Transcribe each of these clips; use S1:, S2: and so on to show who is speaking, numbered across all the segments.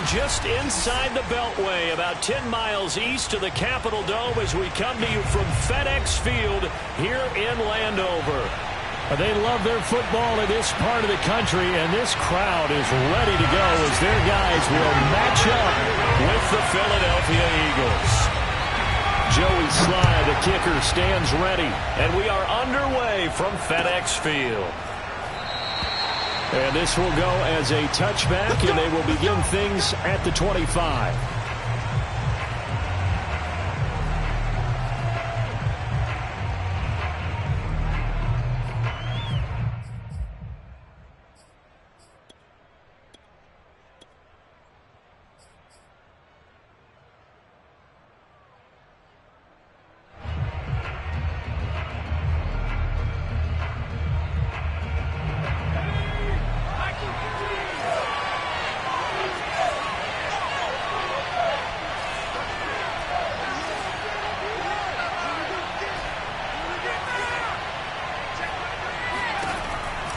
S1: just inside the Beltway, about 10 miles east of the Capitol Dome as we come to you from FedEx Field here in Landover.
S2: They love their football in this part of the country, and this crowd is ready to go as their guys will match up
S1: with the Philadelphia Eagles. Joey Sly, the kicker, stands ready, and we are underway from FedEx Field.
S2: And this will go as a touchback, and they will begin things at the 25.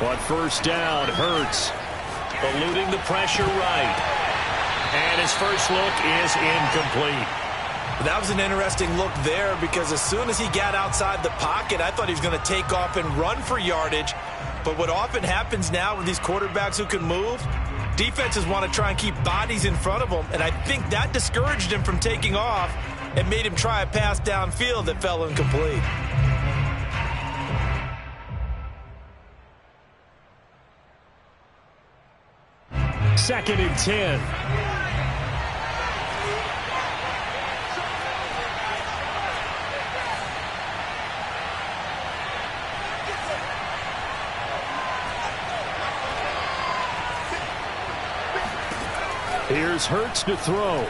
S1: On first down, Hurts eluding the pressure right. And his first look is incomplete.
S3: That was an interesting look there because as soon as he got outside the pocket, I thought he was going to take off and run for yardage. But what often happens now with these quarterbacks who can move, defenses want to try and keep bodies in front of them. And I think that discouraged him from taking off and made him try a pass downfield that fell incomplete.
S2: Second and 10. Here's Hurts to throw.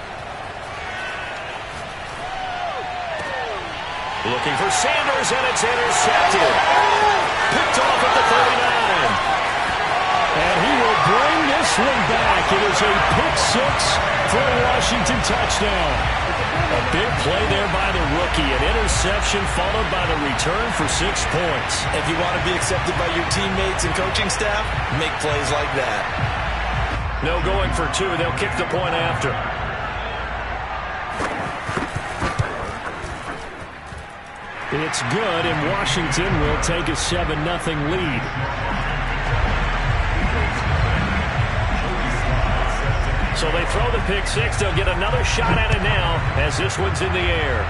S1: Looking for Sanders, and it's intercepted. Picked off at the 39.
S2: And he will bring this one back. It is a pick-6 for a Washington touchdown.
S1: A big play there by the rookie. An interception followed by the return for 6 points.
S3: If you want to be accepted by your teammates and coaching staff, make plays like that.
S1: No going for 2. They'll kick the point after.
S2: It's good, and Washington will take a 7-0 lead.
S1: So they throw the pick-6. They'll get another shot at it now as this one's in the air.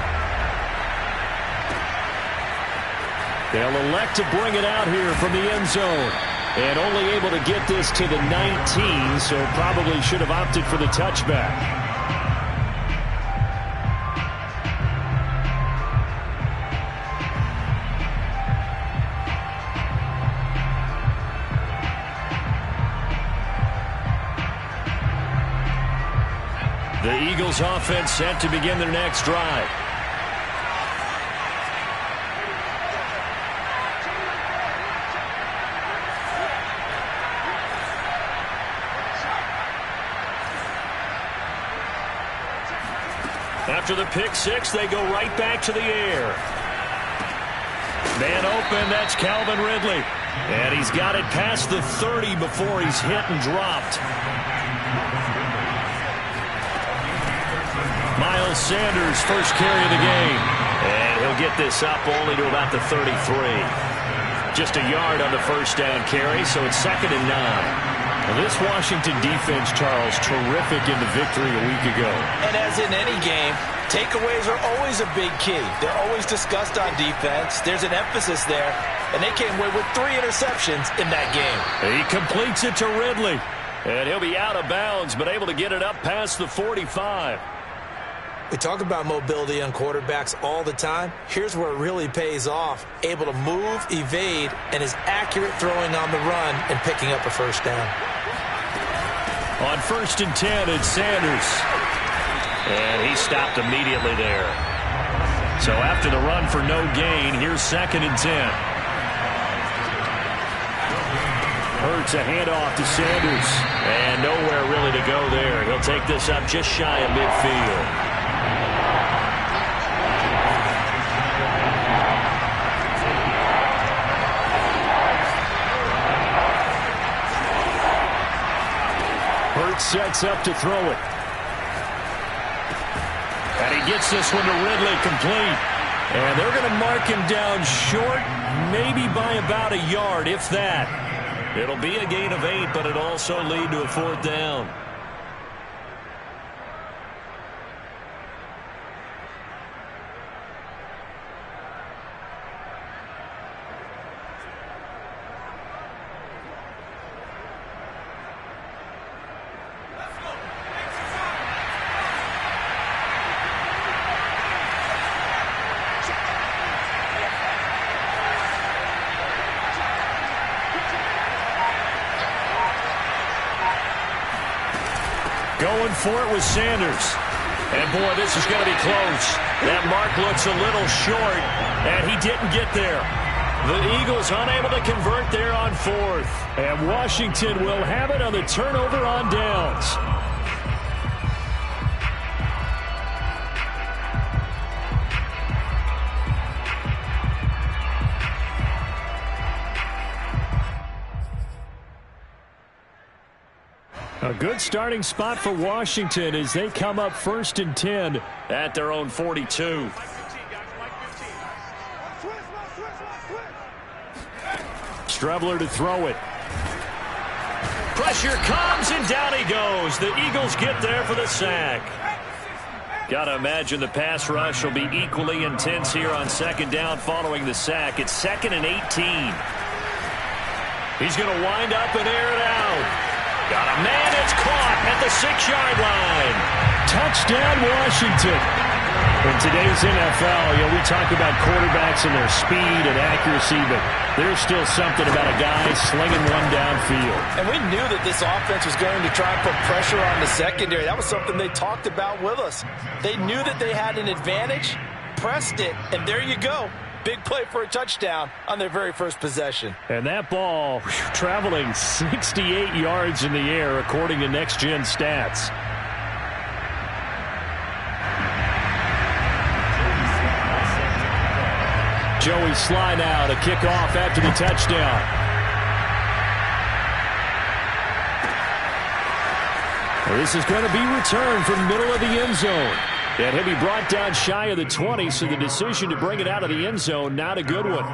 S2: They'll elect to bring it out here from the end zone. And only able to get this to the 19, so probably should have opted for the touchback.
S1: The Eagles offense set to begin their next drive. After the pick-6, they go right back to the air. Man open, that's Calvin Ridley. And he's got it past the 30 before he's hit and dropped. Miles Sanders, first carry of the game. And he'll get this up only to about the 33. Just a yard on the first down carry, so it's 2nd and 9.
S2: Well, this Washington defense, Charles, terrific in the victory a week ago.
S3: And as in any game, takeaways are always a big key. They're always discussed on defense. There's an emphasis there, and they came away with 3 interceptions in that game.
S1: He completes it to Ridley, and he'll be out of bounds, but able to get it up past the 45.
S3: We talk about mobility on quarterbacks all the time. Here's where it really pays off. Able to move, evade, and is accurate throwing on the run and picking up a first down.
S1: On 1st and 10, it's Sanders. And he stopped immediately there. So after the run for no gain, here's 2nd and 10. Hurts a handoff to Sanders. And nowhere really to go there. He'll take this up just shy of midfield.
S2: Hurts sets up to throw it. And he gets this one to Ridley complete. And they're going to mark him down short, maybe by about a yard, if that.
S1: It'll be a gain of 8, but it'll also lead to a 4th down.
S2: Going for it with Sanders.
S1: And, boy, this is going to be close. That mark looks a little short, and he didn't get there. The Eagles unable to convert there on 4th.
S2: And Washington will have it on the turnover on downs. A good starting spot for Washington as they come up 1st and 10
S1: at their own 42.
S2: Strebler to throw it.
S1: Pressure comes, and down he goes. The Eagles get there for the sack. Got to imagine the pass rush will be equally intense here on 2nd down following the sack. It's 2nd and 18. He's going to wind up and air it out. Got a man that's caught at the 6-yard line.
S2: Touchdown, Washington. In today's NFL, we talk about quarterbacks and their speed and accuracy, but there's still something about a guy slinging one downfield.
S3: And we knew that this offense was going to try and put pressure on the secondary. That was something they talked about with us. They knew that they had an advantage, pressed it, and there you go. Big play for a touchdown on their very first possession.
S2: And that ball traveling 68 yards in the air, according to Next Gen Stats. Joey Sly now to kick off after the touchdown. Well, this is going to be returned from the middle of the end zone. And he'll be brought down shy of the 20, so the decision to bring it out of the end zone, not a good one.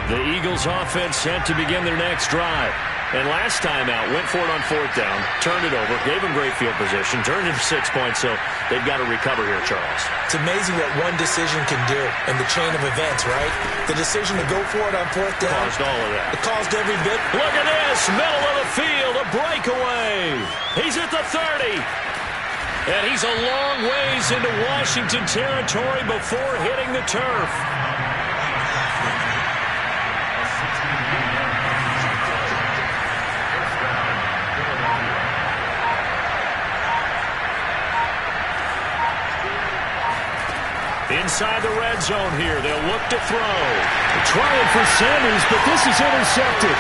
S1: The Eagles offense set to begin their next drive. And last time out, went for it on 4th down, turned it over, gave them great field position, turned it 6 points, so they've got to recover here, Charles.
S3: It's amazing what one decision can do in the chain of events, right? The decision to go for it on 4th down.
S1: Caused all of that.
S3: It caused every bit.
S1: Look at this, middle of the field, a breakaway. He's at the 30. And he's a long ways into Washington territory before hitting the turf. Inside the red zone here. They'll look to throw.
S2: Trying for Sanders, but this is intercepted.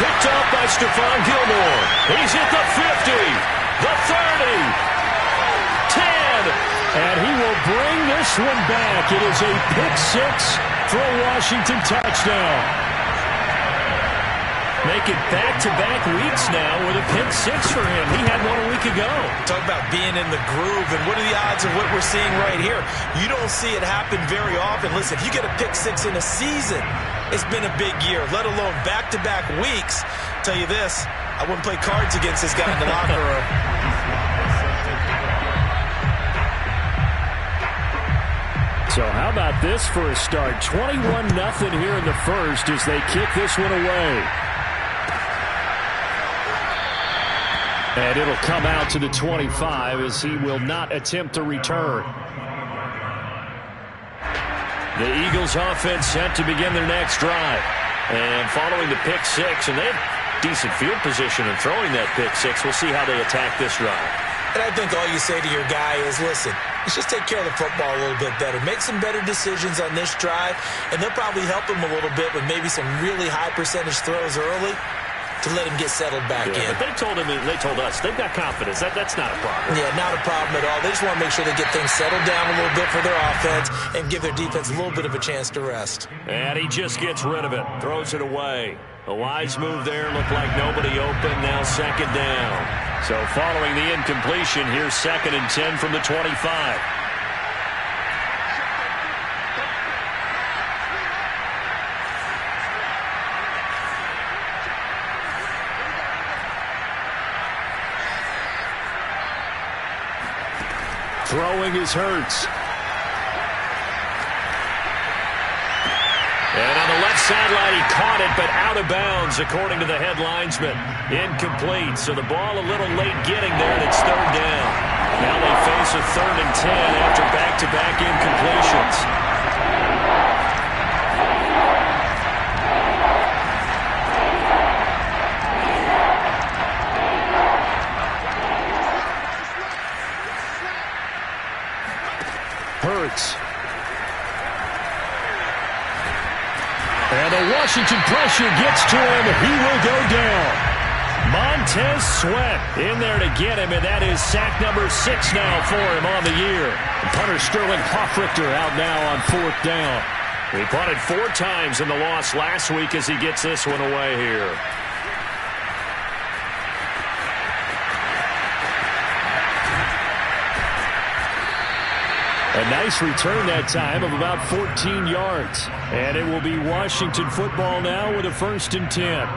S1: Picked up by Stephon Gilmore. He's at the 50, the 30, 10.
S2: And he will bring this one back. It is a pick 6 for a Washington touchdown.
S1: Make it back-to-back weeks now with a pick 6 for him. He had one a week ago.
S3: Talk about being in the groove, and what are the odds of what we're seeing right here? You don't see it happen very often. Listen, if you get a pick 6 in a season, it's been a big year, let alone back-to-back weeks. Tell you this, I wouldn't play cards against this guy in the locker room.
S2: So how about this for a start? 21-0 here in the first as they kick this one away. And it'll come out to the 25 as he will not attempt to return.
S1: The Eagles offense set to begin their next drive. And following the pick 6, and they have decent field position in throwing that pick 6. We'll see how they attack this drive.
S3: And I think all you say to your guy is, listen, let's just take care of the football a little bit better. Make some better decisions on this drive, and they'll probably help him a little bit with maybe some really high percentage throws early. to let him get settled back in.
S1: But they told us, they've got confidence. That's not a problem.
S3: Yeah, not a problem at all. They just want to make sure they get things settled down a little bit for their offense and give their defense a little bit of a chance to rest.
S1: And he just gets rid of it, throws it away. A wise move there, looked like nobody open, now second down. So following the incompletion, here's 2nd and 10 from the 25.
S2: Throwing is Hurts.
S1: And on the left sideline, he caught it, but out of bounds, according to the head linesman. Incomplete, so the ball a little late getting there, and it's 3rd down. Now they face a 3rd and 10 after back-to-back incompletions.
S2: Hurts. And the Washington pressure gets to him. He will go down. Montez Sweat in there to get him, and that is sack number 6 now for him on the year. And punter Sterling Hoffrichter out now on 4th down.
S1: He punted 4 times in the loss last week as he gets this one away here.
S2: A nice return that time of about 14 yards. And it will be Washington football now with a 1st and 10.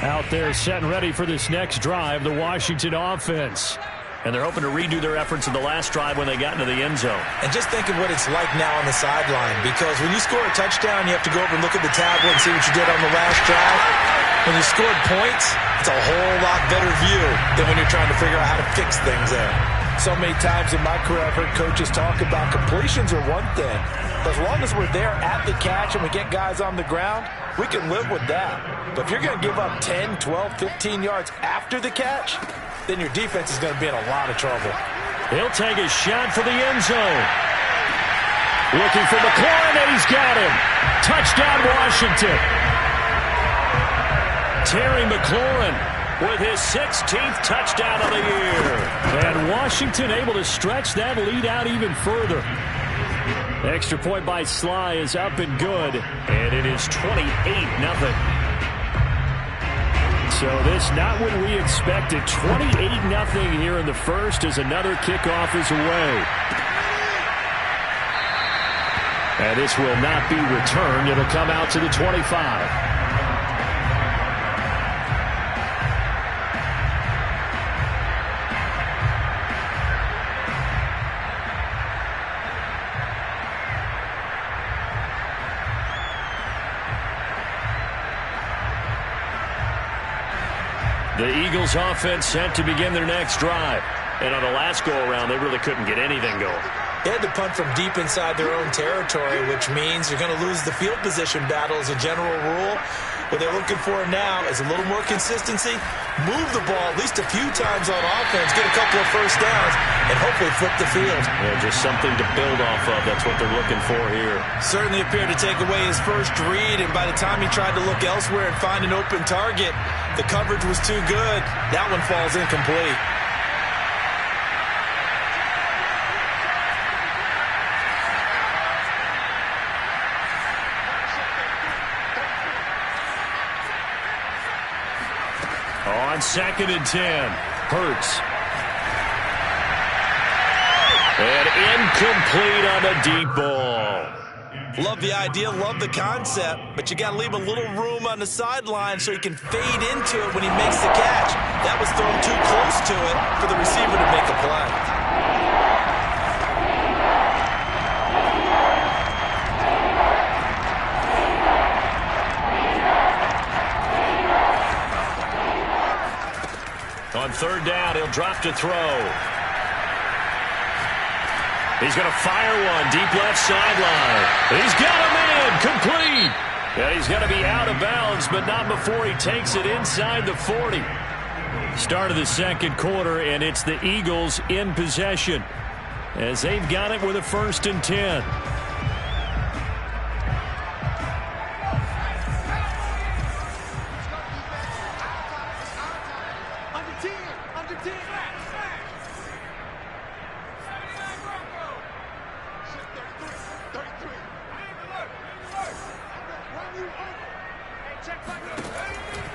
S2: Out there set and ready for this next drive, the Washington offense.
S1: And they're hoping to redo their efforts in the last drive when they got into the end zone.
S3: And just think of what it's like now on the sideline, because when you score a touchdown, you have to go over and look at the tablet and see what you did on the last drive. When you scored points, it's a whole lot better view than when you're trying to figure out how to fix things there. So many times in my career, I've heard coaches talk about completions are one thing. But as long as we're there at the catch and we get guys on the ground, we can live with that. But if you're going to give up 10, 12, 15 yards after the catch, then your defense is going to be in a lot of trouble.
S2: He'll take a shot for the end zone. Looking for McLaurin, and he's got him. Touchdown, Washington. Terry McLaurin with his 16th touchdown of the year. And Washington able to stretch that lead out even further. Extra point by Sly is up and good.
S1: And it is 28-0.
S2: So this not what we expected. 28-0 here in the first as another kickoff is away. And this will not be returned. It'll come out to the 25.
S1: The Eagles offense set to begin their next drive. And on the last go-around, they really couldn't get anything going.
S3: They had to punt from deep inside their own territory, which means you're going to lose the field position battle as a general rule. What they're looking for now is a little more consistency, move the ball at least a few times on offense, get a couple of first downs, and hopefully flip the field.
S1: Yeah, just something to build off of. That's what they're looking for here.
S3: Certainly appeared to take away his first read, and by the time he tried to look elsewhere and find an open target, the coverage was too good. That one falls incomplete.
S2: On 2nd and 10, Hurts.
S1: And incomplete on the deep ball.
S3: Love the idea, love the concept, but you got to leave a little room on the sideline so he can fade into it when he makes the catch. That was thrown too close to it for the receiver to make a play.
S1: On 3rd down, he'll drop to throw. He's going to fire one deep left sideline. He's got him in, complete. Yeah, he's going to be out of bounds, but not before he takes it inside the 40.
S2: Start of the second quarter, and it's the Eagles in possession. as they've got it with a 1st and 10.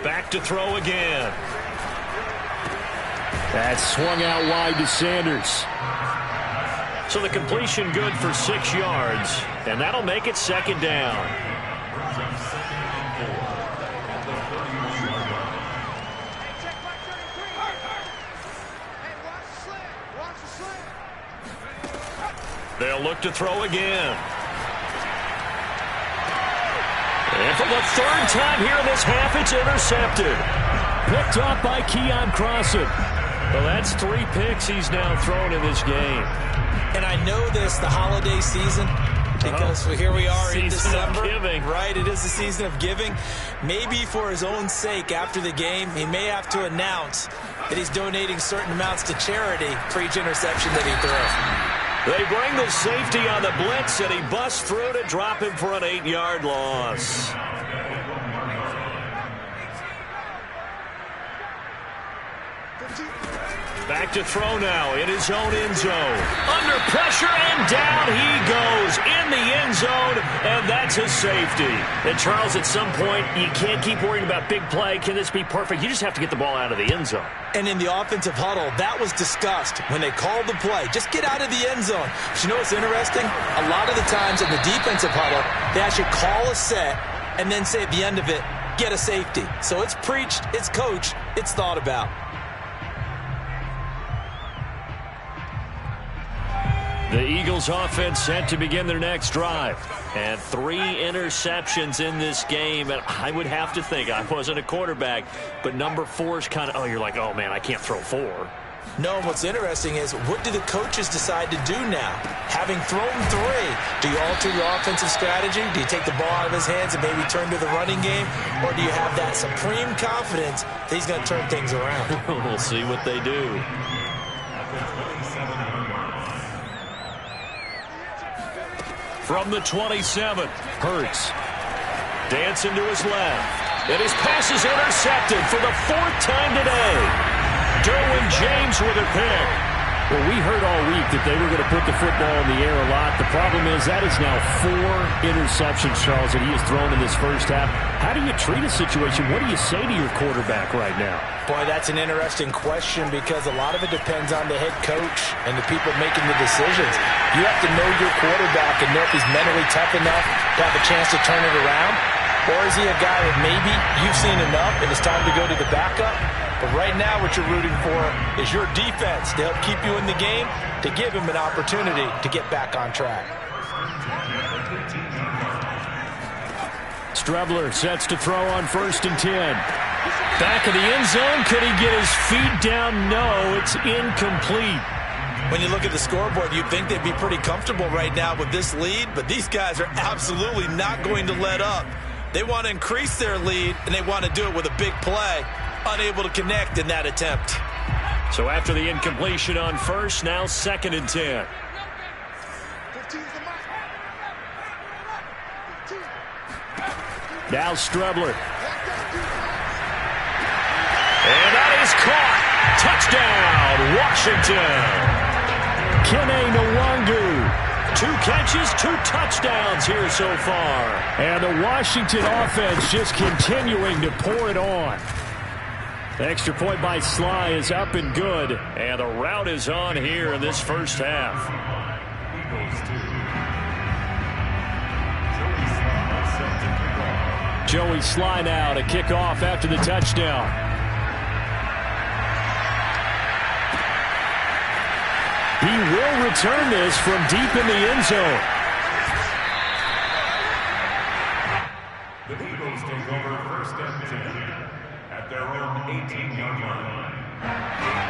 S2: Back to throw again. That's swung out wide to Sanders.
S1: So the completion good for 6 yards, and that'll make it 2nd down. They'll look to throw again. And for the 3rd time here in this half, it's intercepted.
S2: Picked off by Keon Crossen.
S1: Well, that's 3 picks he's now thrown in this game.
S3: And I know this, the holiday season, because here we are in December.
S1: Giving.
S3: Right, it is the season of giving. Maybe for his own sake after the game, he may have to announce that he's donating certain amounts to charity for each interception that he throws.
S1: They bring the safety on the blitz, and he busts through to drop him for an 8-yard loss. Back to throw now in his own end zone. Under pressure, and down he goes in the end zone, and that's a safety. And, Charles, at some point, you can't keep worrying about big play. Can this be perfect? You just have to get the ball out of the end zone.
S3: And in the offensive huddle, that was discussed when they called the play. Just get out of the end zone. But you know what's interesting? A lot of the times in the defensive huddle, they actually call a set and then say at the end of it, get a safety. So it's preached, it's coached, it's thought about.
S1: The Eagles offense set to begin their next drive. And 3 interceptions in this game. And I would have to think, I wasn't a quarterback, but number 4 is kind of, you're like, oh, man, I can't throw 4.
S3: No, and what's interesting is, what do the coaches decide to do now? Having thrown 3, do you alter your offensive strategy? Do you take the ball out of his hands and maybe turn to the running game? Or do you have that supreme confidence that he's going to turn things around?
S1: We'll see what they do. From the 27, Hurts. Dancing to his left. And his pass is intercepted for the 4th time today. Derwin James with a pick.
S2: Well, we heard all week that they were going to put the football in the air a lot. The problem is that is now 4 interceptions, Charles, that he has thrown in this first half. How do you treat a situation? What do you say to your quarterback right now?
S3: Boy, that's an interesting question, because a lot of it depends on the head coach and the people making the decisions. You have to know your quarterback and know if he's mentally tough enough to have a chance to turn it around. Or is he a guy that maybe you've seen enough and it's time to go to the backup? But right now what you're rooting for is your defense to help keep you in the game, to give him an opportunity to get back on track.
S2: Strebler sets to throw on 1st and 10. Back of the end zone. Could he get his feet down? No, it's incomplete.
S3: When you look at the scoreboard, you'd think they'd be pretty comfortable right now with this lead, but these guys are absolutely not going to let up. They want to increase their lead, and they want to do it with a big play. Unable to connect in that attempt.
S1: So after the incompletion on 1st, now 2nd and 10.
S2: Now Strebler.
S1: And that is caught. Touchdown, Washington.
S2: Kene Nwangu.
S1: 2 catches, 2 touchdowns here so far.
S2: And the Washington offense just continuing to pour it on. The extra point by Sly is up and good.
S1: And the route is on here in this first half.
S2: Joey Sly now to kick off after the touchdown. He will return this from deep in the end zone.
S4: The Eagles take over 1st and 10 at their own 18-yard line.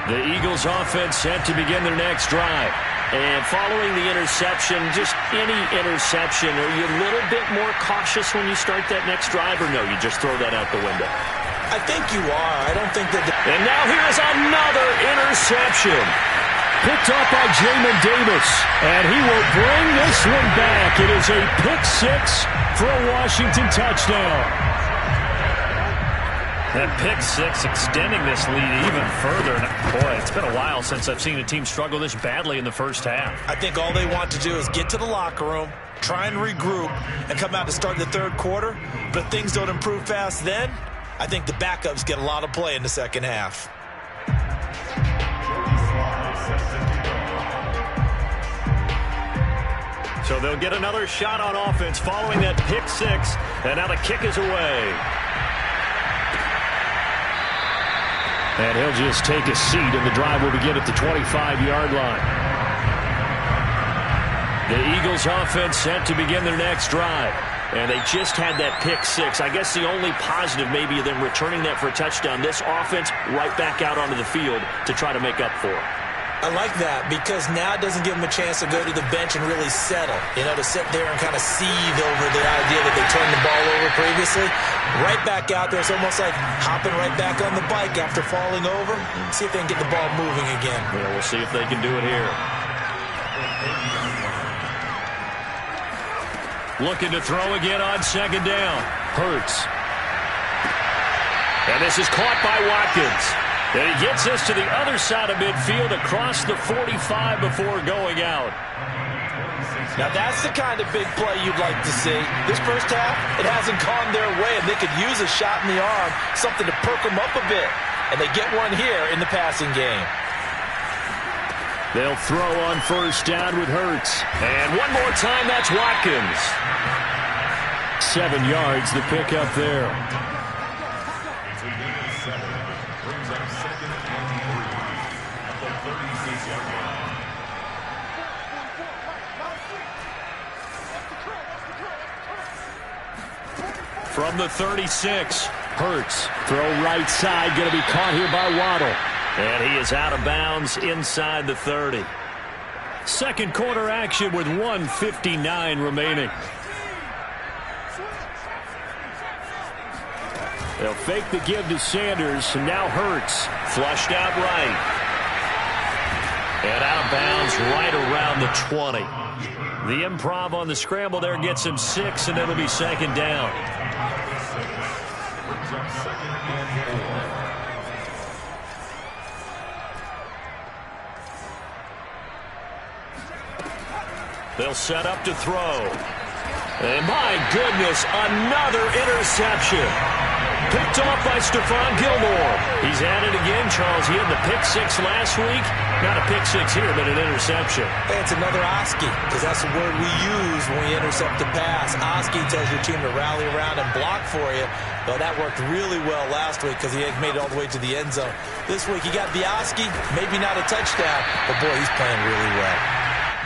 S1: The Eagles offense set to begin their next drive. And following the interception, just any interception, are you a little bit more cautious when you start that next drive, or no, you just throw that out the window?
S3: I think you are. I don't think that...
S1: And now here is another interception.
S2: picked off by Jamin Davis. And he will bring this one back. It is a pick six for a Washington touchdown.
S1: That pick six extending this lead even further. And boy, it's been a while since I've seen a team struggle this badly in the first half.
S3: I think all they want to do is get to the locker room, try and regroup, and come out to start the third quarter. But if things don't improve fast then, I think the backups get a lot of play in the second half.
S1: So they'll get another shot on offense following that pick six. And now the kick is away.
S2: And he'll just take a seat, and the drive will begin at the 25-yard line.
S1: The Eagles offense set to begin their next drive. And they just had that pick six. I guess the only positive maybe of them returning that for a touchdown. This offense right back out onto the field to try to make up for it.
S3: I like that because now it doesn't give them a chance to go to the bench and really settle. You know, to sit there and kind of seethe over the idea that they turned the ball over previously. Right back out there. It's almost like hopping right back on the bike after falling over. See if they can get the ball moving again.
S1: Yeah, we'll see if they can do it here. Looking to throw again on second down.
S2: Hurts.
S1: And this is caught by Watkins. And he gets us to the other side of midfield across the 45 before going out.
S3: Now that's the kind of big play you'd like to see. This first half, it hasn't gone their way, and they could use a shot in the arm, something to perk them up a bit. And they get one here in the passing game.
S2: They'll throw on first down with Hurts.
S1: And one more time, that's Watkins.
S2: 7 yards, the pickup there.
S1: From the 36,
S2: Hurts, throw right side, going to be caught here by Waddle.
S1: And he is out of bounds inside the 30.
S2: Second quarter action with 1:59 remaining. They'll fake the give to Sanders, and now Hurts.
S1: Flushed out right. And out of bounds right around the 20. The improv on the scramble there gets him 6, and it'll be second down. They'll set up to throw. And my goodness, another interception. Picked off by Stephon Gilmore. He's at it again, Charles. He had the pick six last week. Not a pick six here, but an interception.
S3: Hey, it's another Oski, because that's the word we use when we intercept a pass. Oski tells your team to rally around and block for you. But that worked really well last week because he had made it all the way to the end zone. This week he got the Oski, maybe not a touchdown, but boy, he's playing really well.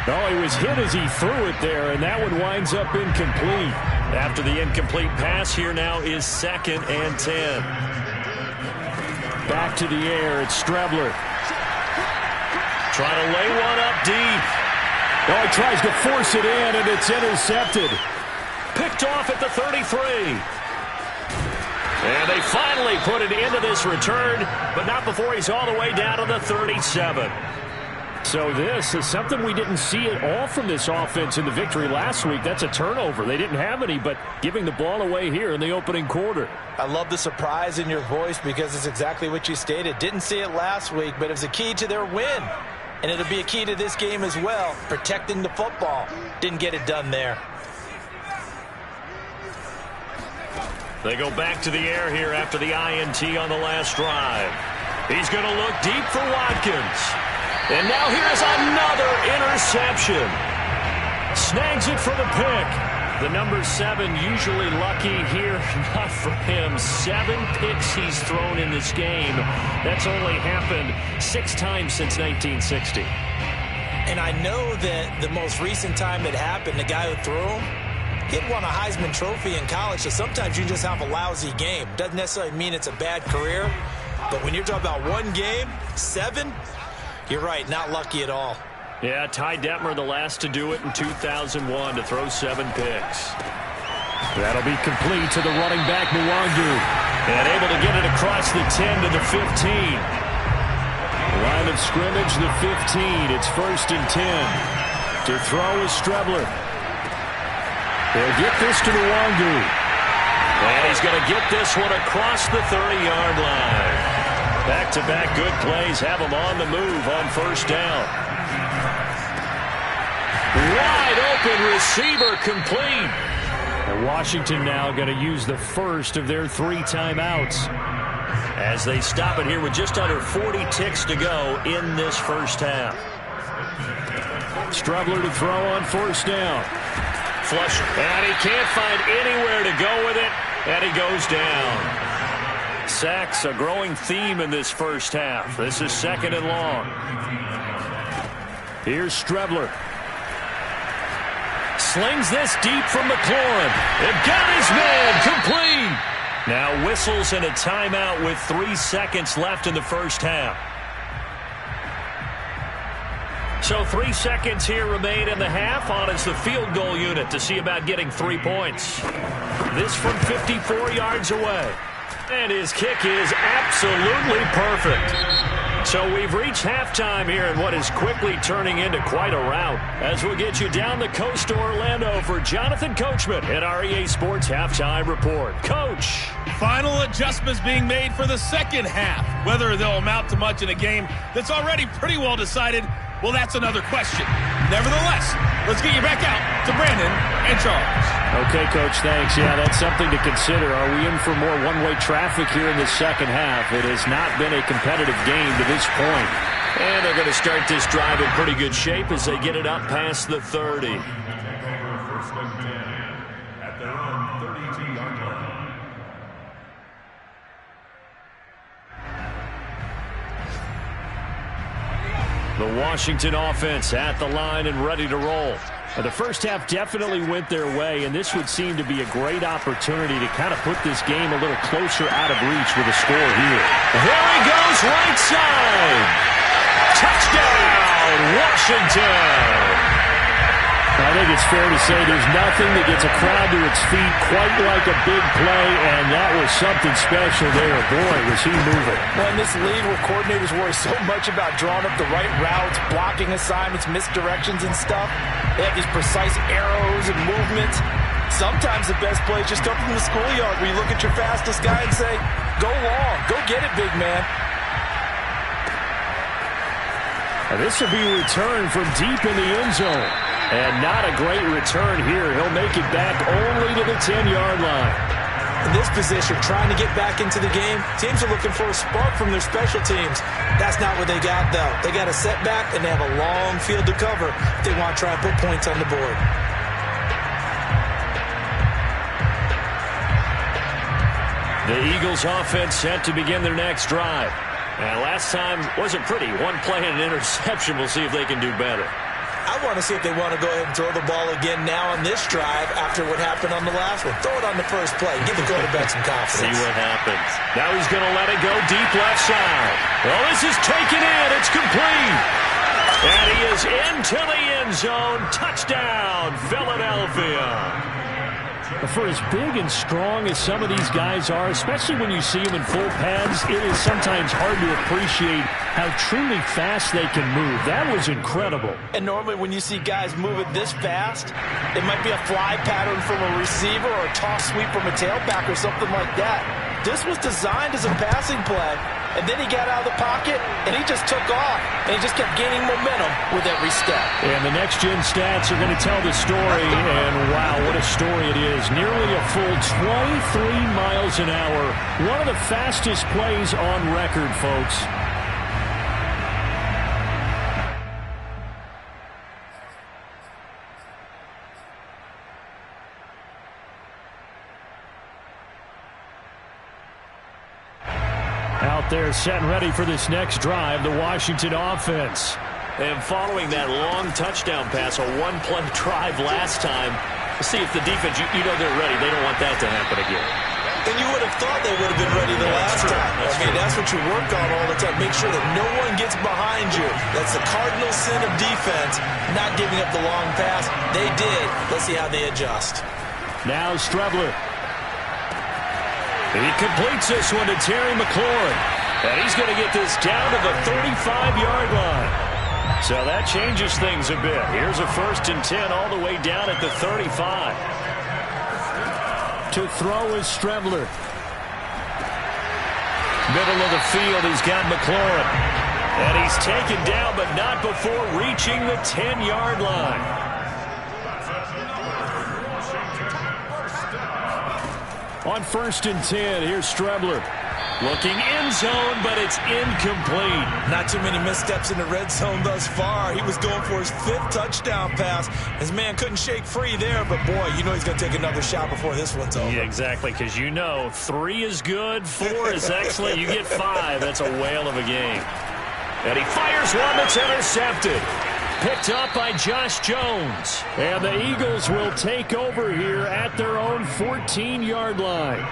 S2: No, he was hit as he threw it there, and that one winds up incomplete.
S1: After the incomplete pass, here now is 2nd and 10.
S2: Back to the air, it's Strebler.
S1: Trying to lay one up deep.
S2: Oh, he tries to force it in, and it's intercepted.
S1: Picked off at the 33. And they finally put it into this return, but not before he's all the way down to the 37.
S2: So this is something we didn't see at all from this offense in the victory last week. That's a turnover. They didn't have any, but giving the ball away here in the opening quarter.
S3: I love the surprise in your voice because it's exactly what you stated. Didn't see it last week, but it was a key to their win. And it'll be a key to this game as well, protecting the football. Didn't get it done there.
S1: They go back to the air here after the INT on the last drive. He's going to look deep for Watkins. And now here's another interception. Snags it for the pick. The number 7 usually lucky here. Not for him. 7 picks he's thrown in this game. That's only happened 6 times since 1960.
S3: And I know that the most recent time it happened, the guy who threw him, he had won a Heisman Trophy in college, so sometimes you just have a lousy game. Doesn't necessarily mean it's a bad career, but when you're talking about one game, 7, you're right, not lucky at all.
S1: Yeah, Ty Detmer, the last to do it in 2001, to throw 7 picks.
S2: That'll be complete to the running back, Mwangu.
S1: And able to get it across the 10 to the 15.
S2: Line of scrimmage, the 15. It's 1st and 10. To throw is Strebler. They'll get this to Nwangu.
S1: And he's going to get this one across the 30-yard line. Back-to-back good plays have him on the move on 1st down. Wide open receiver complete.
S2: And Washington now going to use the first of their 3 timeouts,
S1: as they stop it here with just under 40 ticks to go in this first half.
S2: Strebler to throw on 1st down.
S1: Flush, and he can't find anywhere to go with it, and he goes down. Sacks, a growing theme in this first half. This is 2nd and long.
S2: Here's Strebler.
S1: Slings this deep from McLaurin. It got his man complete. Now whistles and a timeout with 3 seconds left in the first half. So 3 seconds here remain in the half. On is the field goal unit to see about getting 3 points. This from 54 yards away. And his kick is absolutely perfect. So we've reached halftime here in what is quickly turning into quite a rout. As we'll get you down the coast to Orlando for Jonathan Coachman at our EA Sports Halftime Report. Coach.
S5: Final adjustments being made for the second half. Whether they'll amount to much in a game that's already pretty well decided, well, that's another question. Nevertheless, let's get you back out to Brandon and Charles.
S2: Okay, Coach, thanks. Yeah, that's something to consider. Are we in for more one-way traffic here in the second half? It has not been a competitive game to this point.
S1: And they're going to start this drive in pretty good shape as they get it up past the 30.
S4: Take over 1st and 10 at their own 32-yard line.
S2: The Washington offense at the line and ready to roll. The first half definitely went their way, and this would seem to be a great opportunity to kind of put this game a little closer out of reach with a score here.
S1: There he goes, right side. Touchdown, Washington.
S2: I think it's fair to say there's nothing that gets a crowd to its feet quite like a big play, and that was something special there. Boy, was he moving.
S3: Well, in this league where coordinators worry so much about drawing up the right routes, blocking assignments, misdirections and stuff, they have these precise arrows and movements. Sometimes the best plays just come from the schoolyard where you look at your fastest guy and say, go long, go get it, big man.
S2: And this will be returned from deep in the end zone. And not a great return here. He'll make it back only to the 10-yard line.
S3: In this position, trying to get back into the game, teams are looking for a spark from their special teams. That's not what they got, though. They got a setback, and they have a long field to cover if they want to try and put points on the board.
S1: The Eagles offense set to begin their next drive. And last time wasn't pretty. One play and an interception. We'll see if they can do better.
S3: I want to see if they want to go ahead and throw the ball again now on this drive after what happened on the last one. Throw it on the first play. Give the quarterback some confidence.
S1: See what happens. Now he's going to let it go deep left side. Well, this is taken in. It's complete. And he is into the end zone. Touchdown, Philadelphia.
S2: For as big and strong as some of these guys are, especially when you see them in full pads, it is sometimes hard to appreciate how truly fast they can move. That was incredible.
S3: And normally when you see guys moving this fast, it might be a fly pattern from a receiver or a toss sweep from a tailback or something like that. This was designed as a passing play, and then he got out of the pocket, and he just took off, and he just kept gaining momentum with every step.
S2: And the next-gen stats are going to tell the story, and wow, what a story it is. Nearly a full 23 miles an hour. One of the fastest plays on record, folks. Out there set and ready for this next drive, the Washington offense.
S1: And following that long touchdown pass, a one-play drive last time, see if the defense, you know they're ready. They don't want that to happen again.
S3: And you would have thought they would have been ready the last time. That's what you work on all the time. Make sure that no one gets behind you. That's the cardinal sin of defense, not giving up the long pass. They did. Let's see how they adjust.
S2: Now Strebler.
S1: He completes this one to Terry McLaurin. And he's going to get this down to the 35-yard line. So that changes things a bit. Here's a 1st and 10 all the way down at the 35.
S2: To throw is Streveler.
S1: Middle of the field, he's got McLaurin. And he's taken down, but not before reaching the 10-yard line.
S2: On 1st and 10, here's Streveler.
S1: Looking end zone, but it's incomplete.
S3: Not too many missteps in the red zone thus far. He was going for his 5th touchdown pass. His man couldn't shake free there, but boy, you know he's going to take another shot before this one's over.
S1: Yeah, exactly, because you know 3 is good, 4 is excellent. You get 5, that's a whale of a game. And he fires one that's intercepted. Picked up by Josh Jones.
S2: And the Eagles will take over here at their own 14-yard line.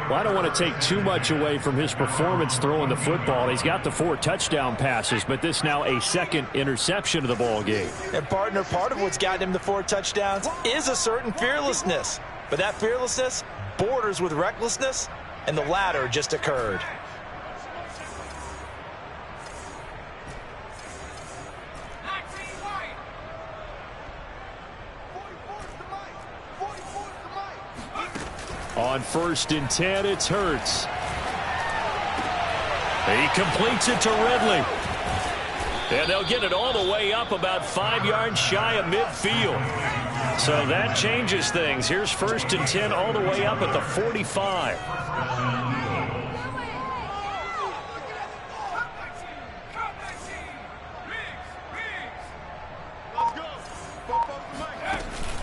S2: Well, I don't want to take too much away from his performance throwing the football. He's got the 4 touchdown passes, but this now a 2nd interception of the ball game.
S3: And partner, part of what's gotten him the 4 touchdowns is a certain fearlessness. But that fearlessness borders with recklessness, and the latter just occurred.
S2: On 1st and 10, it's Hurts.
S1: He completes it to Ridley. And they'll get it all the way up about 5 yards shy of midfield. So that changes things. Here's 1st and 10 all the way up at the 45.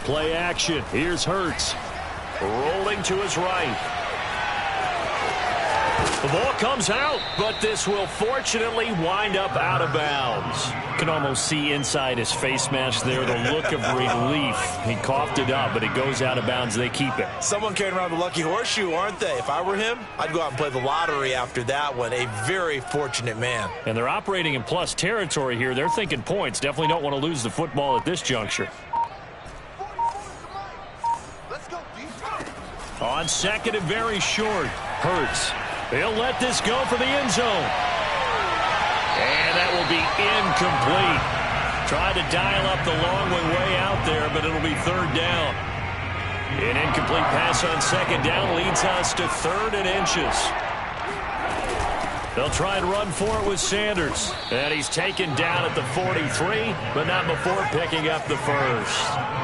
S2: Play action. Here's Hurts.
S1: Rolling to his right. The ball comes out, but this will fortunately wind up out of bounds. You can almost see inside his face mask there the look of relief. He coughed it up, but it goes out of bounds. They keep it.
S3: Someone carrying around the lucky horseshoe, aren't they? If I were him, I'd go out and play the lottery after that one. A very fortunate man.
S1: And they're operating in plus territory here. They're thinking points. Definitely don't want to lose the football at this juncture. On 2nd and very short, Hurts. He'll let this go for the end zone. And that will be incomplete. Tried to dial up the long way out there, but it'll be 3rd down. An incomplete pass on 2nd down leads us to 3rd and inches. They'll try and run for it with Sanders. And he's taken down at the 43, but not before picking up the 1st.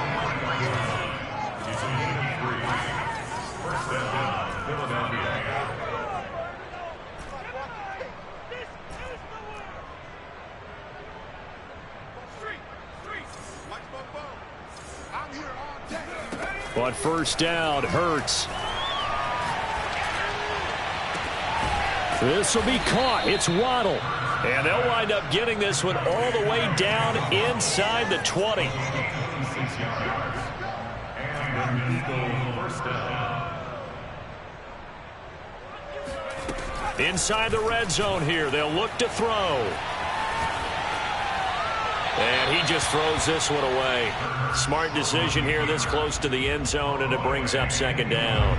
S2: On 1st down, Hurts. This will be caught. It's Waddle.
S1: And they'll wind up getting this one all the way down inside the 20. Inside the red zone here. They'll look to throw. And he just throws this one away. Smart decision here this close to the end zone, and it brings up 2nd down.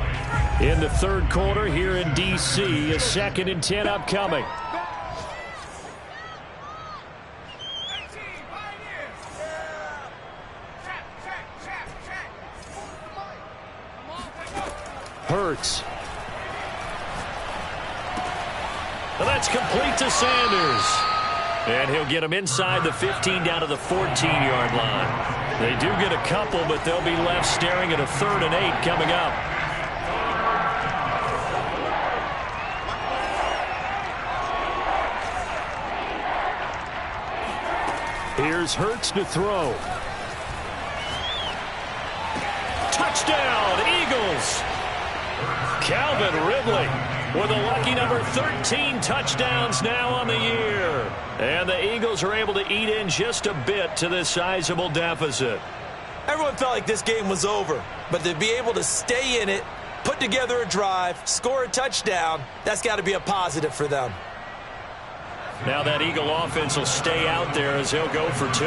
S2: In the 3rd quarter here in D.C., a 2nd and 10 upcoming. Hurts.
S1: Well, that's complete to Sanders. And he'll get him inside the 15 down to the 14-yard line. They do get a couple, but they'll be left staring at a 3rd and 8 coming up.
S2: Here's Hurts to throw.
S1: Touchdown, Eagles! Calvin Ridley with a lucky number 13 touchdowns now on the year. And the Eagles are able to eat in just a bit to this sizable deficit.
S3: Everyone felt like this game was over, but to be able to stay in it, put together a drive, score a touchdown, that's got to be a positive for them.
S1: Now that Eagle offense will stay out there as he'll go for 2.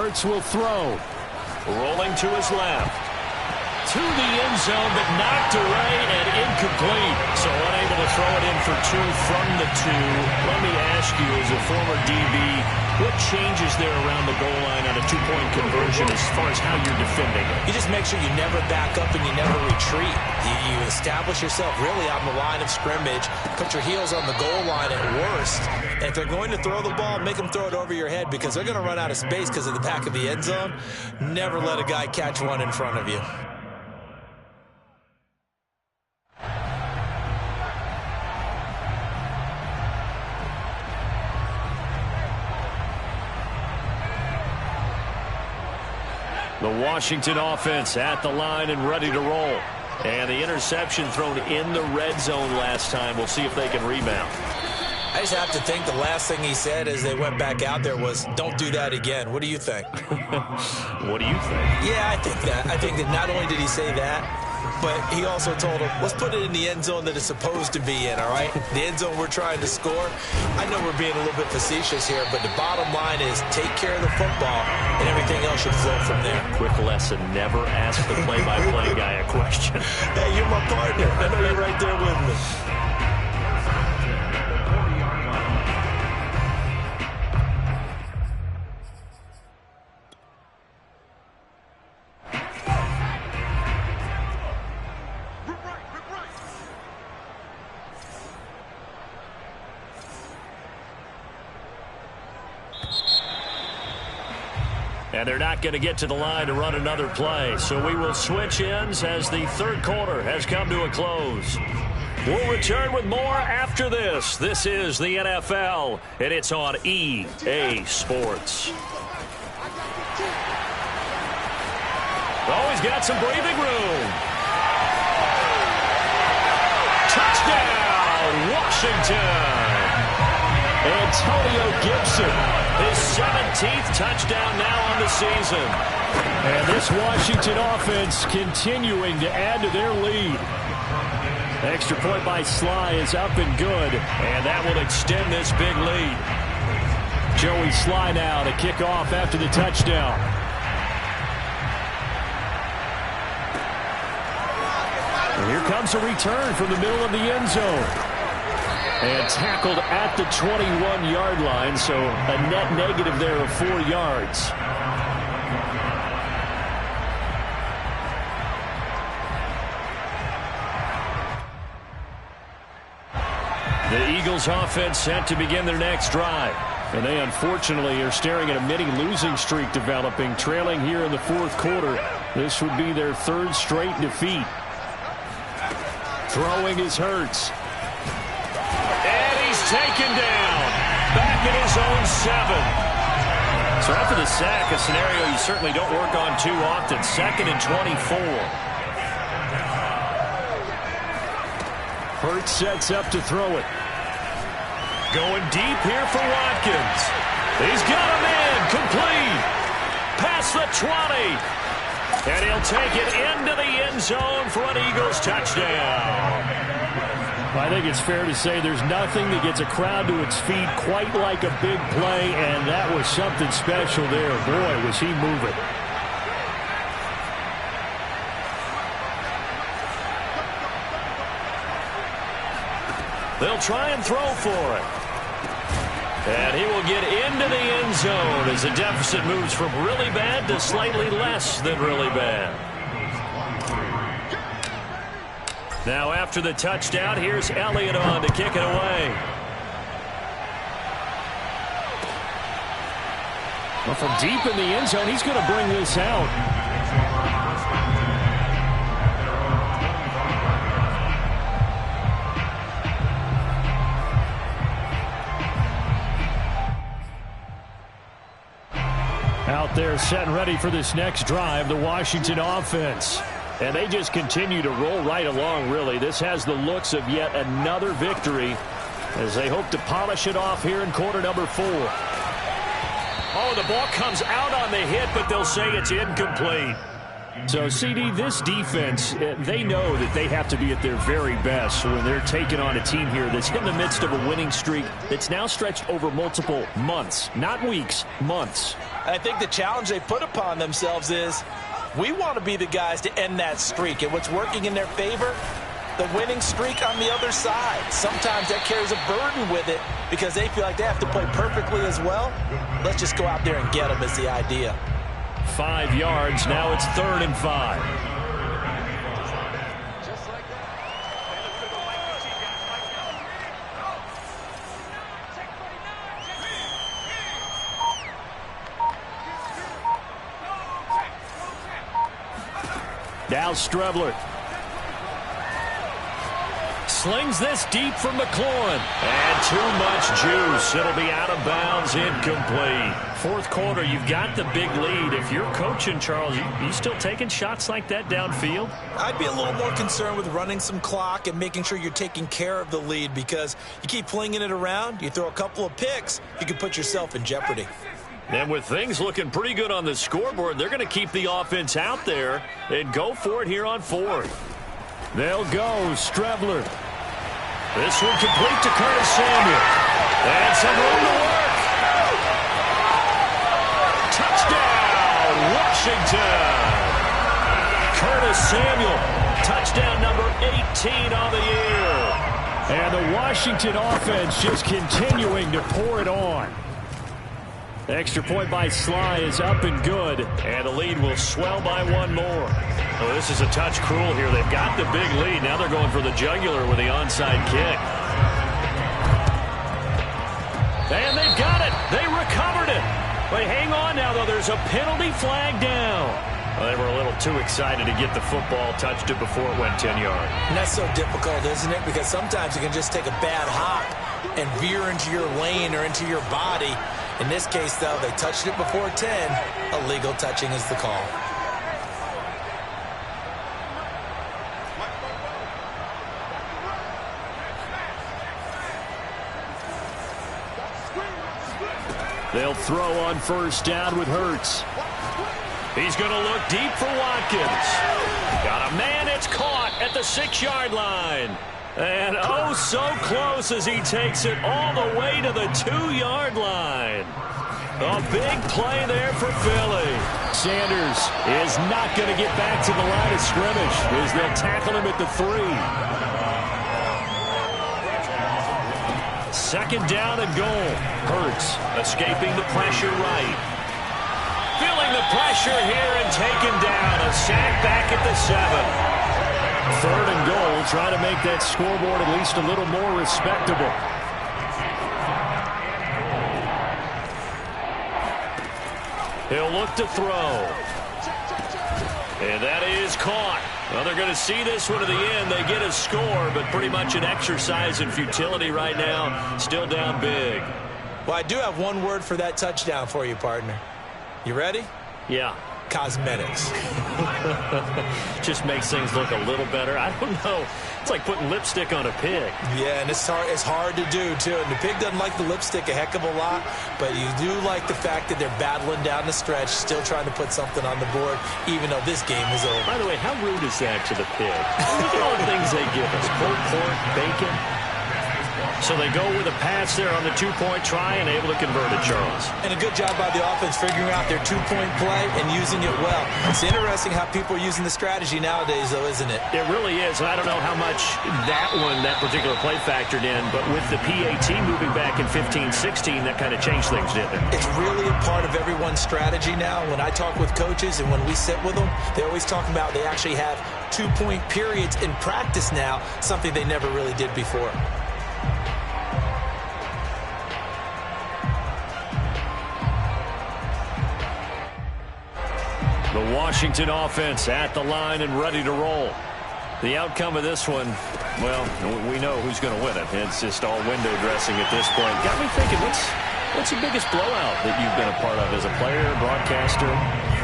S2: Hurts will throw.
S1: Rolling to his left. To the end zone, but knocked away and incomplete. So unable to throw it in for 2 from the 2. Let me ask you, as a former DB, what changes there around the goal line on a 2-point conversion as far as how you're defending it?
S3: You just make sure you never back up and you never retreat. You establish yourself really on the line of scrimmage, put your heels on the goal line at worst. And if they're going to throw the ball, make them throw it over your head because they're going to run out of space because of the back of the end zone. Never let a guy catch one in front of you.
S1: The Washington offense at the line and ready to roll. And the interception thrown in the red zone last time. We'll see if they can rebound.
S3: I just have to think the last thing he said as they went back out there was, don't do that again. What do you think?
S1: What do you think?
S3: Yeah, I think that. I think that not only did he say that, but he also told him, let's put it in the end zone that it's supposed to be in, all right? The end zone we're trying to score. I know we're being a little bit facetious here, but the bottom line is take care of the football, and everything else should flow from there.
S1: Quick lesson, never ask the play-by-play guy a question.
S3: Hey, you're my partner. I know you're right there with me.
S1: And they're not going to get to the line to run another play. So we will switch ends as the third quarter has come to a close. We'll return with more after this. This is the NFL, and it's on EA Sports. Oh, he's got some breathing room. Touchdown, Washington.
S2: Antonio Gibson.
S1: His 17th touchdown now on the season.
S2: And this Washington offense continuing to add to their lead.
S1: Extra point by Sly is up and good, and that will extend this big lead.
S2: Joey Sly now to kick off after the touchdown. And here comes a return from the middle of the end zone. And tackled at the 21-yard line, so a net negative there of 4 yards.
S1: The Eagles offense set to begin their next drive.
S2: And they unfortunately are staring at a mini losing streak developing, trailing here in the fourth quarter. This would be their 3rd straight defeat. Throwing is Hurts.
S1: Taken down, back at his own 7. So after the sack, a scenario you certainly don't work on too often. 2nd and 24.
S2: Hurts sets up to throw it.
S1: Going deep here for Watkins. He's got him in, complete. Past the 20. And he'll take it into the end zone for an Eagles touchdown.
S2: I think it's fair to say there's nothing that gets a crowd to its feet quite like a big play, and that was something special there. Boy, was he moving.
S1: They'll try and throw for it. And he will get into the end zone as the deficit moves from really bad to slightly less than really bad. Now after the touchdown, here's Elliott on to kick it away.
S2: Well, from deep in the end zone, he's going to bring this out. Out there set and ready for this next drive, the Washington offense. And they just continue to roll right along, really. This has the looks of yet another victory as they hope to polish it off here in quarter number 4.
S1: Oh, the ball comes out on the hit, but they'll say it's incomplete.
S2: So, CD, this defense, they know that they have to be at their very best when they're taking on a team here that's in the midst of a winning streak that's now stretched over multiple months, not weeks, months.
S3: I think the challenge they put upon themselves is we want to be the guys to end that streak. And what's working in their favor? The winning streak on the other side. Sometimes that carries a burden with it because they feel like they have to play perfectly as well. Let's just go out there and get them is the idea.
S2: 5 yards. Now it's 3rd and 5. Now Strebler. Slings this deep from McLaurin. And too much juice. It'll be out of bounds, incomplete. 4th quarter, you've got the big lead. If you're coaching, Charles, you still taking shots like that downfield?
S3: I'd be a little more concerned with running some clock and making sure you're taking care of the lead because you keep flinging it around, you throw a couple of picks, you can put yourself in jeopardy.
S2: And with things looking pretty good on the scoreboard, they're going to keep the offense out there and go for it here on 4th. They'll go. Strebler. This one complete to Curtis Samuel. And some room to work. Touchdown, Washington. Curtis Samuel. Touchdown number 18 on the year. And the Washington offense just continuing to pour it on. Extra point by Sly is up and good, and the lead will swell by 1 more. Oh, this is a touch cruel here. They've got the big lead. Now they're going for the jugular with the onside kick. And they've got it. They recovered it. But hang on now, though. There's a penalty flag down. Well, they were a little too excited to get the football, touched it before it went 10 yards.
S3: And that's so difficult, isn't it? Because sometimes you can just take a bad hop and veer into your lane or into your body. In this case, though, they touched it before 10. Illegal touching is the call.
S2: They'll throw on 1st down with Hurts. He's going to look deep for Watkins. Got a man, it's caught at the 6-yard line. And oh, so close as he takes it all the way to the 2-yard line. A big play there for Philly. Sanders is not going to get back to the line of scrimmage as they'll tackle him at the 3. 2nd down and goal. Hurts escaping the pressure right. Feeling the pressure here and taken down. A sack back at the 7. 3rd and goal, trying to make that scoreboard at least a little more respectable. He'll look to throw. And that is caught. Well, they're going to see this one to the end. They get a score, but pretty much an exercise in futility right now. Still down big.
S3: Well, I do have one word for that touchdown for you, partner. You ready?
S2: Yeah.
S3: Cosmetics.
S2: Just makes things look a little better. I don't know. It's like putting lipstick on a pig.
S3: Yeah, and it's hard to do, too. And the pig doesn't like the lipstick a heck of a lot, but you do like the fact that they're battling down the stretch, still trying to put something on the board, even though this game is over.
S2: By the way, how rude is that to the pig? Look at all the things they give us. Pulled pork, bacon. So they go with a pass there on the 2-point try and able to convert it, Charles.
S3: And a good job by the offense figuring out their 2-point play and using it well. It's interesting how people are using the strategy nowadays, though, isn't it?
S2: It really is. And I don't know how much that particular play factored in, but with the PAT moving back in 15-16, that kind of changed things, didn't it?
S3: It's really a part of everyone's strategy now. When I talk with coaches and when we sit with them, they always talk about they actually have 2-point periods in practice now, something they never really did before.
S2: The Washington offense at the line and ready to roll. The outcome of this one, well, we know who's going to win it. It's just all window dressing at this point. Got me thinking, what's the biggest blowout that you've been a part of as a player, broadcaster?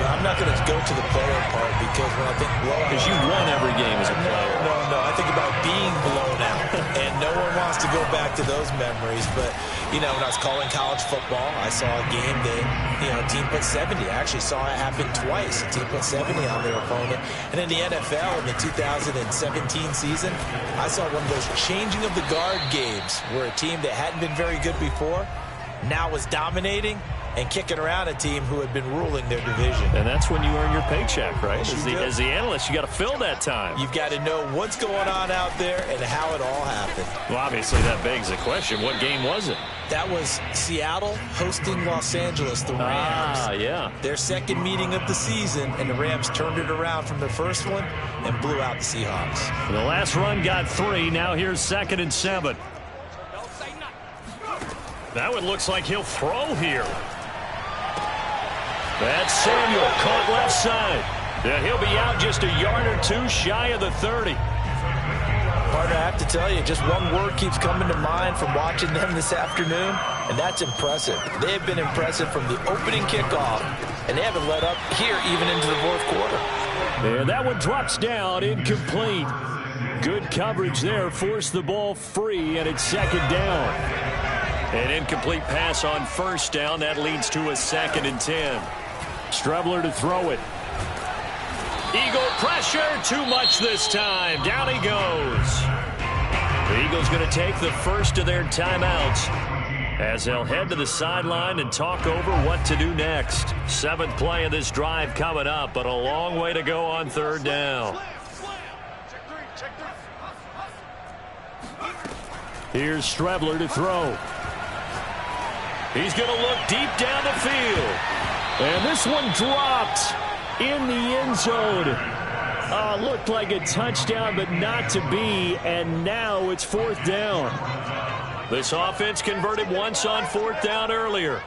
S3: I'm not going to go to the player part because when I think blowout...
S2: Because you've won every game as a player.
S3: No. I think about being blown out. And no one wants to go back to those memories. But, when I was calling college football, I saw a game that, a team put 70. I actually saw it happen twice. A team put 70 on their opponent. And in the NFL, in the 2017 season, I saw one of those changing of the guard games where a team that hadn't been very good before now was dominating. and kicking around a team who had been ruling their division.
S1: And that's when you earn your paycheck, right? As the analyst, you got to fill that time.
S3: You've got to know what's going on out there and how it all happened.
S1: Well, obviously, that begs the question, what game was it?
S3: That was Seattle hosting Los Angeles, the Rams.
S1: Yeah.
S3: Their second meeting of the season, and the Rams turned it around from the first one and blew out the Seahawks.
S2: The last run got 3. Now here's 2nd and 7.
S1: That one looks like he'll throw here. That's Samuel, caught left side. And he'll be out just a yard or 2 shy of the 30.
S3: Partner, I have to tell you, just one word keeps coming to mind from watching them this afternoon, and that's impressive. They have been impressive from the opening kickoff, and they haven't let up here even into the fourth quarter.
S2: And that one drops down, incomplete. Good coverage there, forced the ball free, and it's 2nd down.
S1: An incomplete pass on 1st down. That leads to a 2nd and 10.
S2: Strebler to throw it.
S1: Eagle pressure, too much this time. Down he goes. The Eagles going to take the first of their timeouts as they'll head to the sideline and talk over what to do next. 7th play of this drive coming up, but a long way to go on 3rd down.
S2: Here's Strebler to throw.
S1: He's going to look deep down the field.
S2: And this one dropped in the end zone. Looked like a touchdown, but not to be. And now it's 4th down.
S1: This offense converted once on 4th down earlier.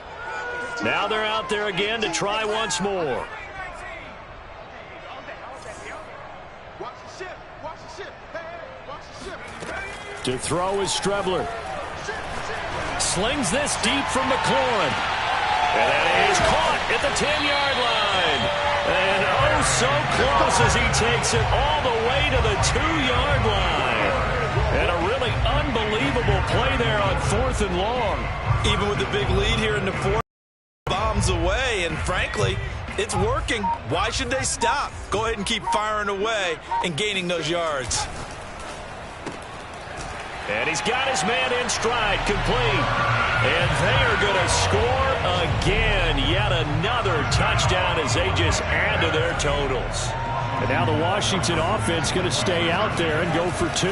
S1: Now they're out there again to try once more.
S2: To throw is Strebler.
S1: Slings this deep from McLaurin. And that is caught at the 10-yard line. And oh, so close as he takes it all the way to the 2-yard line. And a really unbelievable play there on 4th and long.
S3: Even with the big lead here in the fourth, bombs away, and frankly, it's working. Why should they stop? Go ahead and keep firing away and gaining those yards.
S1: And he's got his man in stride, complete. And they are going to score again. Yet another touchdown as they just add to their totals.
S2: And now the Washington offense going to stay out there and go for 2.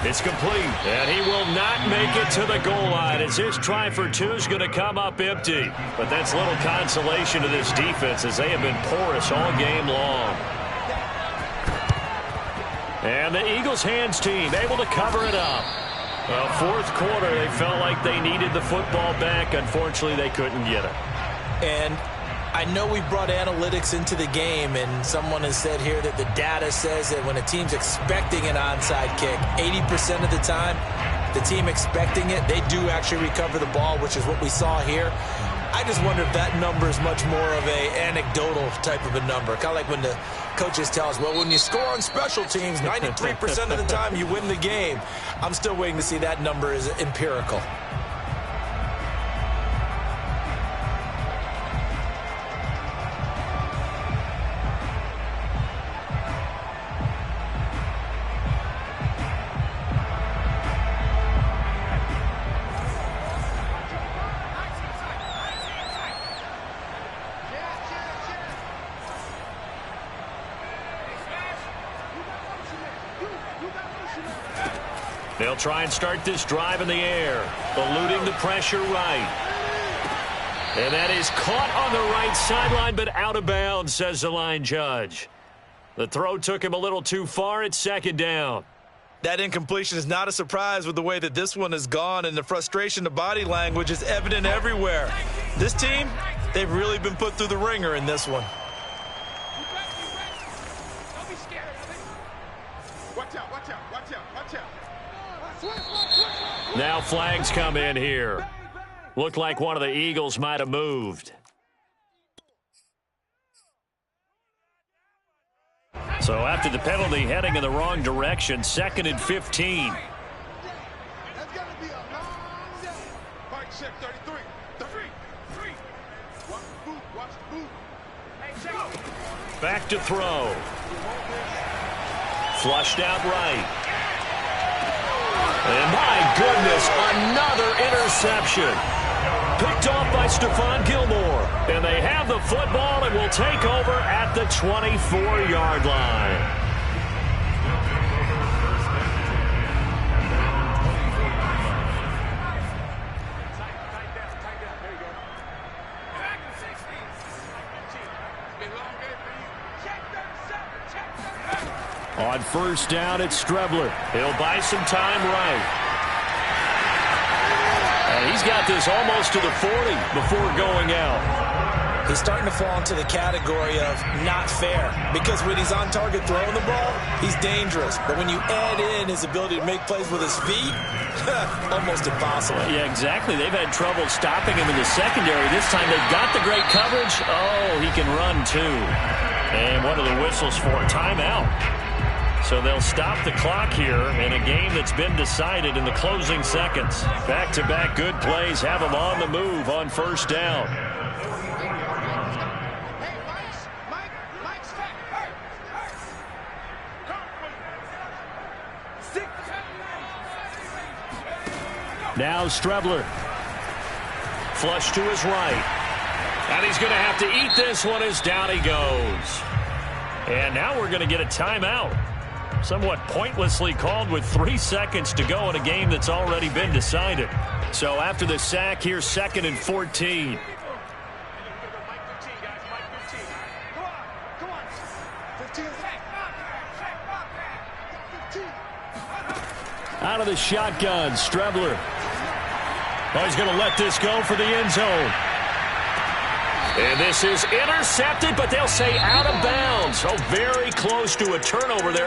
S1: It's complete. And he will not make it to the goal line as his try for 2 is going to come up empty. But that's little consolation to this defense as they have been porous all game long. And the Eagles hands team able to cover it up. Well, 4th quarter, they felt like they needed the football back. Unfortunately, they couldn't get it.
S3: And I know we brought analytics into the game, and someone has said here that the data says that when a team's expecting an onside kick, 80% of the time, the team expecting it, they do actually recover the ball, which is what we saw here. I just wonder if that number is much more of a anecdotal type of a number. Kind of like when the coaches tell us, well, when you score on special teams, 93% of the time you win the game. I'm still waiting to see that number is empirical.
S1: They'll try and start this drive in the air, eluding the pressure right. And that is caught on the right sideline, but out of bounds, says the line judge. The throw took him a little too far. It's 2nd down.
S3: That incompletion is not a surprise with the way that this one has gone, and the frustration, the body language is evident everywhere. This team, they've really been put through the ringer in this one.
S6: Don't be scared of it. Watch out, watch out, watch out, watch out.
S1: Now flags come in here. Looked like one of the Eagles might have moved. So after the penalty heading in the wrong direction, 2nd and 15.
S6: That's got to be a long day. Park check 33. 3. Watch the boot, watch the boot. Hey, Joe.
S1: Back to throw. Flushed out right. And my goodness, another interception. Picked off by Stephon Gilmore. And they have the football and will take over at the 24-yard line. On first down, it's Strebler. He'll buy some time right. And he's got this almost to the 40 before going out.
S3: He's starting to fall into the category of not fair, because when he's on target throwing the ball, he's dangerous. But when you add in his ability to make plays with his feet, almost impossible.
S1: Yeah, exactly. They've had trouble stopping him in the secondary. This time they've got the great coverage. Oh, he can run too. And one of the whistles for a timeout. So they'll stop the clock here in a game that's been decided in the closing seconds. Back-to-back good plays have them on the move on first down. Now Strebler. Flush to his right. And he's going to have to eat this one as down he goes. And now we're going to get a timeout. Somewhat pointlessly called with 3 seconds to go in a game that's already been decided. So after the sack, here's 2nd and 14. Out of the shotgun, Strebler. Oh, he's going to let this go for the end zone. And this is intercepted, but they'll say out of bounds. Oh, very close to a turnover there.